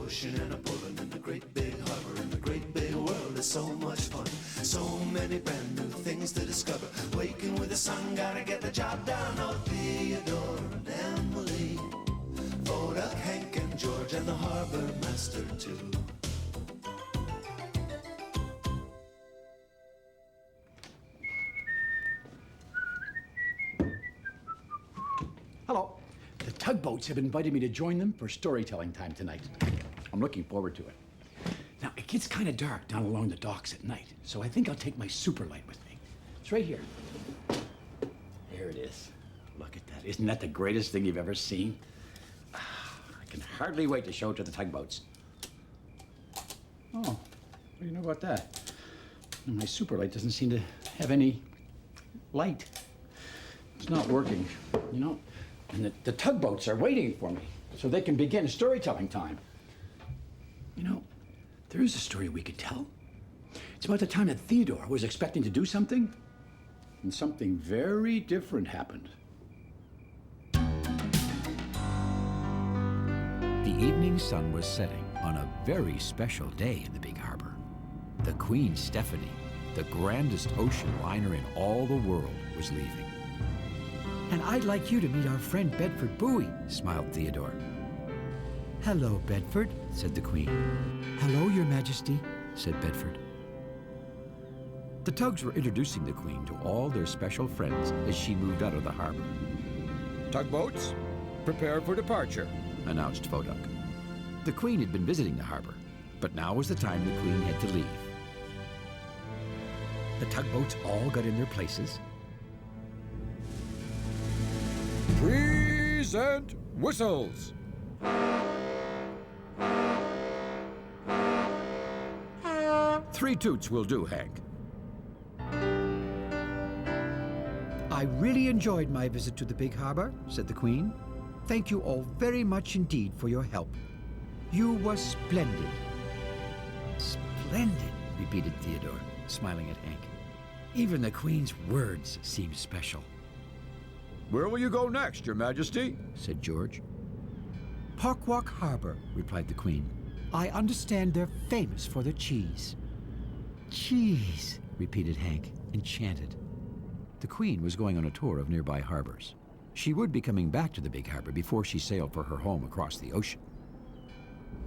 pushing and a pulling in the great big harbor, in the great big world is so much fun. So many brand new things to discover. Waking with the sun, gotta get the job done. Oh, Theodore and Emily, Vodak, Hank and George, and the harbor master too. Hello. The tugboats have invited me to join them for storytelling time tonight. I'm looking forward to it. Now, it gets kind of dark down along the docks at night, so I think I'll take my super light with me. It's right here. There it is. Look at that. Isn't that the greatest thing you've ever seen? I can hardly wait to show it to the tugboats. Oh, what do you know about that? My super light doesn't seem to have any light. It's not working, you know? And the tugboats are waiting for me so they can begin storytelling time. You know, there is a story we could tell. It's about the time that Theodore was expecting to do something, and something very different happened. The evening sun was setting on a very special day in the Big Harbor. The Queen Stephanie, the grandest ocean liner in all the world, was leaving. And I'd like you to meet our friend Bedford Bowie, Smiled Theodore. Hello, Bedford, Said the Queen. Hello, Your Majesty, Said Bedford. The tugs were introducing the Queen to all their special friends as she moved out of the harbor. Tugboats, prepare for departure, Announced Vodak. The Queen had been visiting the harbor, but now was the time the Queen had to leave. The tugboats all got in their places. Present whistles. 3 toots will do, Hank. I really enjoyed my visit to the Big Harbor, said the Queen. Thank you all very much indeed for your help. You were splendid. Splendid, repeated Theodore, smiling at Hank. Even the Queen's words seemed special. Where will you go next, Your Majesty? Said George. Parkwalk Harbor, replied the Queen. I understand they're famous for their cheese. Cheese, repeated Hank, enchanted. The Queen was going on a tour of nearby harbors. She would be coming back to the Big Harbor before she sailed for her home across the ocean.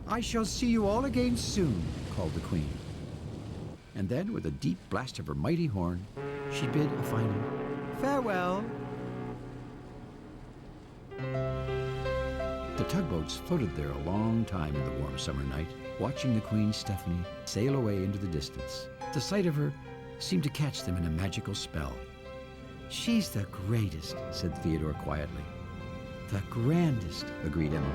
I shall see you all again soon, called the Queen. And then, with a deep blast of her mighty horn, she bid a final farewell. The tugboats floated there a long time in the warm summer night, watching the Queen Stephanie sail away into the distance. The sight of her seemed to catch them in a magical spell. She's the greatest, said Theodore quietly. the grandest, agreed Emily.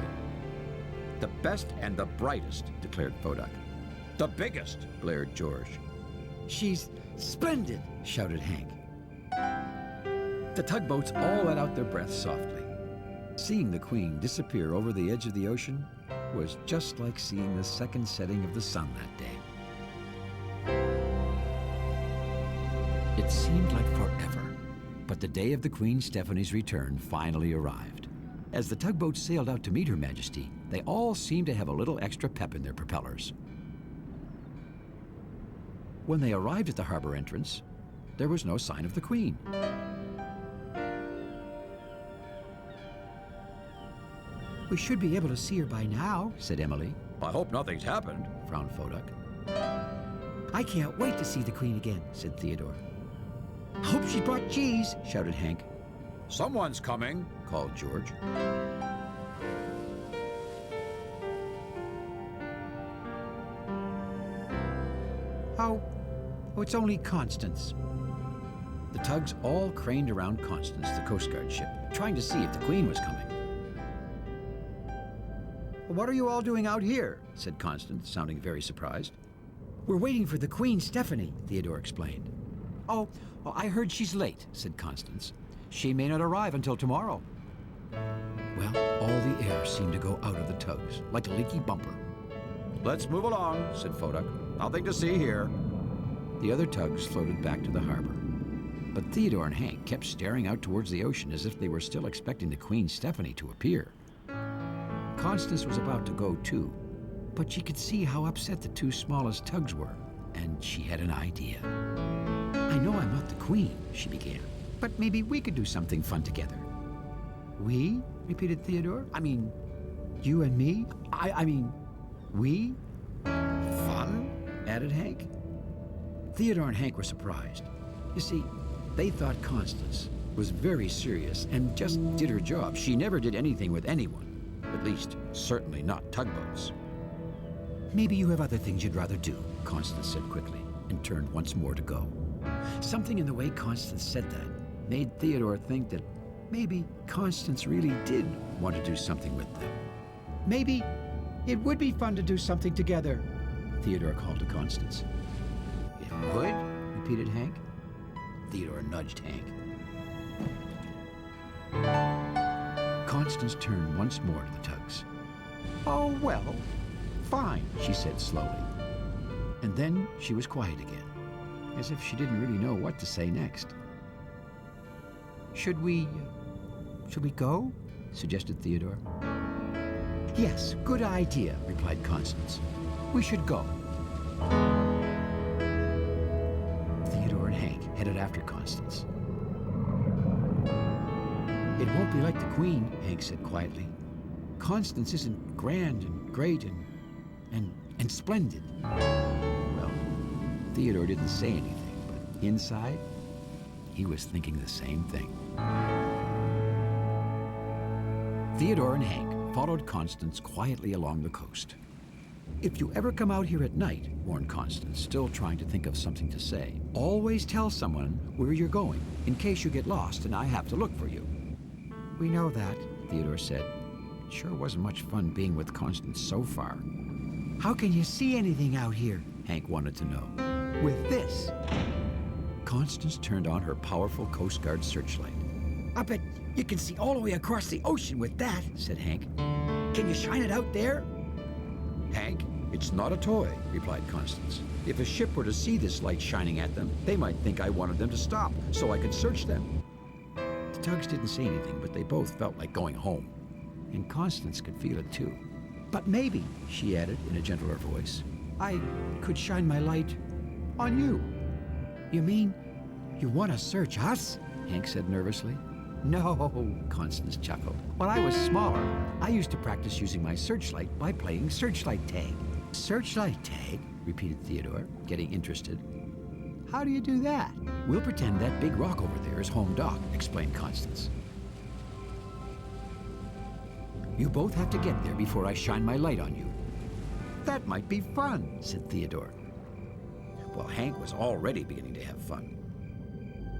The best and the brightest, declared Vodak. The biggest, blared George. She's splendid, shouted Hank. The tugboats all let out their breaths softly. Seeing the Queen disappear over the edge of the ocean was just like seeing the second setting of the sun that day. It seemed like forever, but the day of the Queen Stephanie's return finally arrived. As the tugboats sailed out to meet Her Majesty, they all seemed to have a little extra pep in their propellers. When they arrived at the harbor entrance, there was no sign of the Queen. We should be able to see her by now, said Emily. I hope nothing's happened, frowned Vodak. I can't wait to see the Queen again, said Theodore. I hope she brought cheese, shouted Hank. Someone's coming, called George. Oh, it's only Constance. The tugs all craned around Constance, the Coast Guard ship, trying to see if the Queen was coming. What are you all doing out here? Said Constance, sounding very surprised. We're waiting for the Queen Stephanie, Theodore explained. Oh, I heard she's late, said Constance. She may not arrive until tomorrow. Well, all the air seemed to go out of the tugs, like a leaky bumper. Let's move along, said Vodak. Nothing to see here. The other tugs floated back to the harbor. But Theodore and Hank kept staring out towards the ocean as if they were still expecting the Queen Stephanie to appear. Constance was about to go too, But she could see how upset the two smallest tugs were, and she had an idea. I know I'm not the queen, she began, but maybe we could do something fun together. We? Repeated Theodore. I mean, you and me? I mean, we? Fun? Added Hank. Theodore and Hank were surprised. You see, they thought Constance was very serious and just did her job. She never did anything with anyone. At least, certainly not tugboats. Maybe you have other things you'd rather do, Constance said quickly, and turned once more to go. Something in the way Constance said that made Theodore think that maybe Constance really did want to do something with them. Maybe it would be fun to do something together, Theodore called to Constance. It would? Repeated Hank. Theodore nudged Hank. Constance turned once more to the tugs. Oh, well, fine, she said slowly. And then she was quiet again, as if she didn't really know what to say next. Should we go? Suggested Theodore. Yes, good idea, replied Constance. We should go. Theodore and Hank headed after Constance. It won't be like the Queen, Hank said quietly. Constance isn't grand and great and splendid. Well, Theodore didn't say anything, but inside, he was thinking the same thing. Theodore and Hank followed Constance quietly along the coast. If you ever come out here at night, warned Constance, still trying to think of something to say, always tell someone where you're going, in case you get lost and I have to look for you. We know that, Theodore said. It sure wasn't much fun being with Constance so far. How can you see anything out here? Hank wanted to know. With this? Constance turned on her powerful Coast Guard searchlight. I bet you can see all the way across the ocean with that, said Hank. Can you shine it out there? Hank, it's not a toy, replied Constance. If a ship were to see this light shining at them, they might think I wanted them to stop so I could search them. The tugs didn't say anything, but they both felt like going home. And Constance could feel it too. But maybe, she added in a gentler voice, I could shine my light on you. You mean you want to search us? Hank said nervously. No, Constance chuckled. When I was smaller, I used to practice using my searchlight by playing searchlight tag. Searchlight tag? Repeated Theodore, getting interested. How do you do that? We'll pretend that big rock over there is home dock, explained Constance. You both have to get there before I shine my light on you. That might be fun, said Theodore. Well, Hank was already beginning to have fun.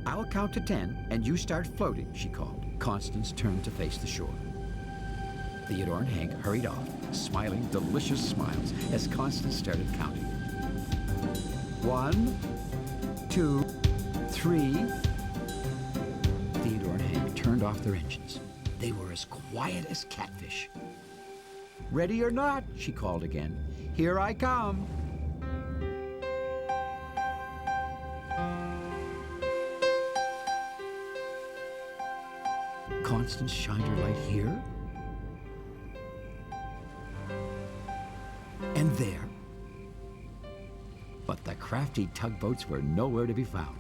I'll count to 10, and you start floating, she called. Constance turned to face the shore. Theodore and Hank hurried off, smiling delicious smiles as Constance started counting. 1, 2, 3. Theodore and Hank turned off their engines. They were as quiet as catfish. Ready or not, she called again. Here I come. Constance shined her light here and there. But the crafty tugboats were nowhere to be found.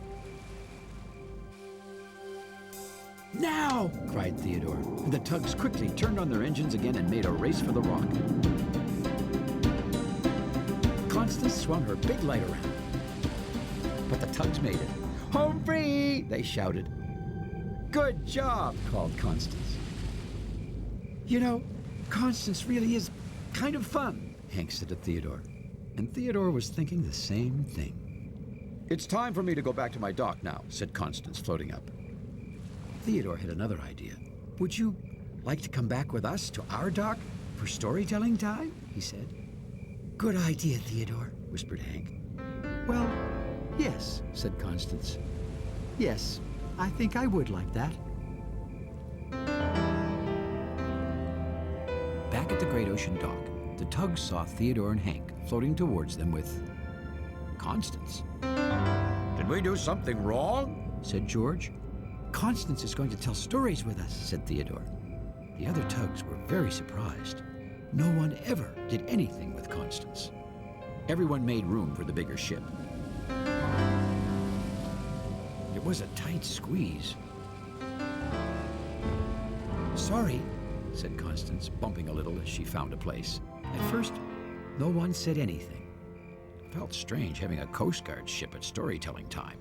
Now! Cried Theodore. The tugs quickly turned on their engines again and made a race for the rock. Constance swung her big light around. But the tugs made it. Home free! They shouted. Good job, called Constance. You know, Constance really is kind of fun, Hank said to Theodore. And Theodore was thinking the same thing. It's time for me to go back to my dock now, said Constance, floating up. Theodore had another idea. Would you like to come back with us to our dock for storytelling time? He said. Good idea, Theodore, whispered Hank. Well, yes, said Constance. Yes, I think I would like that. Back at the Great Ocean dock, the tugs saw Theodore and Hank floating towards them with Constance. Did we do something wrong? Said George. Constance is going to tell stories with us, said Theodore. The other tugs were very surprised. No one ever did anything with Constance. Everyone made room for the bigger ship. It was a tight squeeze. "Sorry," said Constance, bumping a little as she found a place. At first, no one said anything. It felt strange having a Coast Guard ship at storytelling time.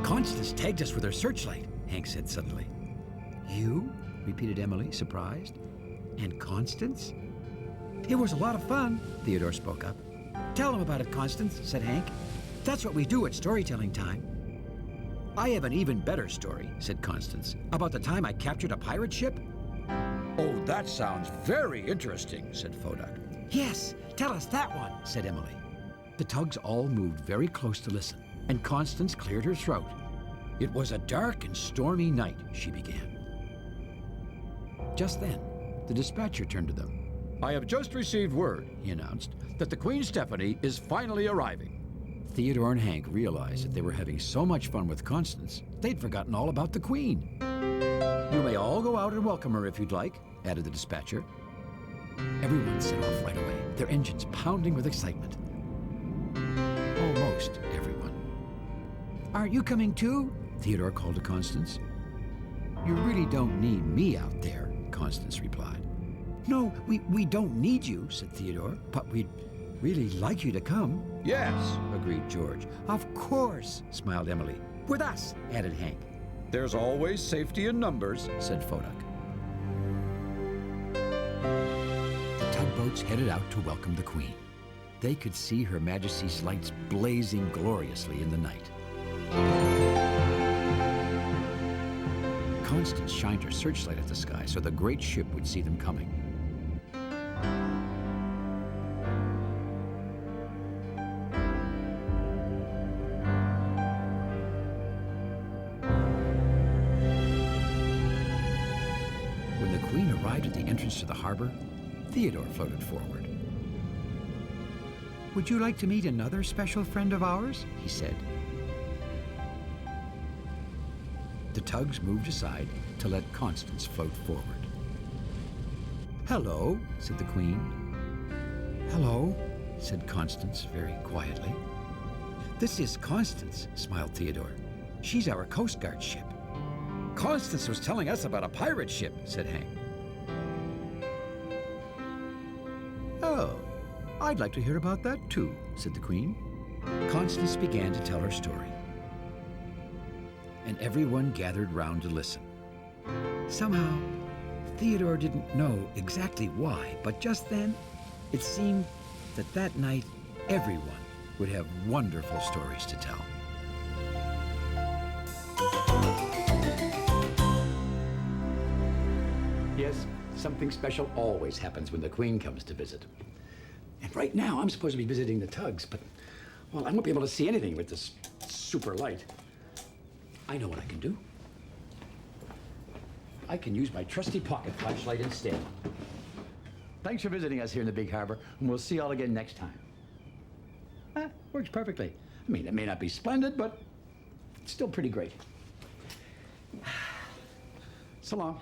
"Constance tagged us with her searchlight," Hank said suddenly. "You?" repeated Emily, surprised. "And Constance?" "It was a lot of fun," Theodore spoke up. "Tell them about it, Constance," said Hank. "That's what we do at storytelling time." "I have an even better story," said Constance, "about the time I captured a pirate ship." Oh, that sounds very interesting, said Fodak. Yes, tell us that one, said Emily. The tugs all moved very close to listen, and Constance cleared her throat. "It was a dark and stormy night," she began. Just then, the dispatcher turned to them. "I have just received word," he announced, "that the Queen Stephanie is finally arriving." Theodore and Hank realized that they were having so much fun with Constance, they'd forgotten all about the Queen. "You may all go out and welcome her if you'd like," added the dispatcher. Everyone set off right away, their engines pounding with excitement. Almost everyone. "Aren't you coming too?" Theodore called to Constance. "You really don't need me out there," Constance replied. "No, we don't need you," said Theodore, "But we'd really like you to come." "Yes," agreed George. "Of course," smiled Emily. "With us," added Hank. "There's always safety in numbers," said Fodak. The tugboats headed out to welcome the Queen. They could see Her Majesty's lights blazing gloriously in the night. Constance shined her searchlight at the sky so the great ship would see them coming. When the Queen arrived at the entrance to the harbor, Theodore floated forward. "Would you like to meet another special friend of ours?" he said. The tugs moved aside to let Constance float forward. "Hello," said the Queen. "Hello," said Constance very quietly. "This is Constance," smiled Theodore. "She's our Coast Guard ship." "Constance was telling us about a pirate ship," said Hank. "Oh, I'd like to hear about that too," said the Queen. Constance began to tell her story, and everyone gathered round to listen. Somehow, Theodore didn't know exactly why, but just then, it seemed that that night everyone would have wonderful stories to tell. Yes, something special always happens when the Queen comes to visit. And right now, I'm supposed to be visiting the tugs, but, well, I won't be able to see anything with this super light. I know what I can do. I can use my trusty pocket flashlight instead. Thanks for visiting us here in the Big Harbor, and we'll see you all again next time. Works perfectly. I mean, it may not be splendid, but it's still pretty great. So long.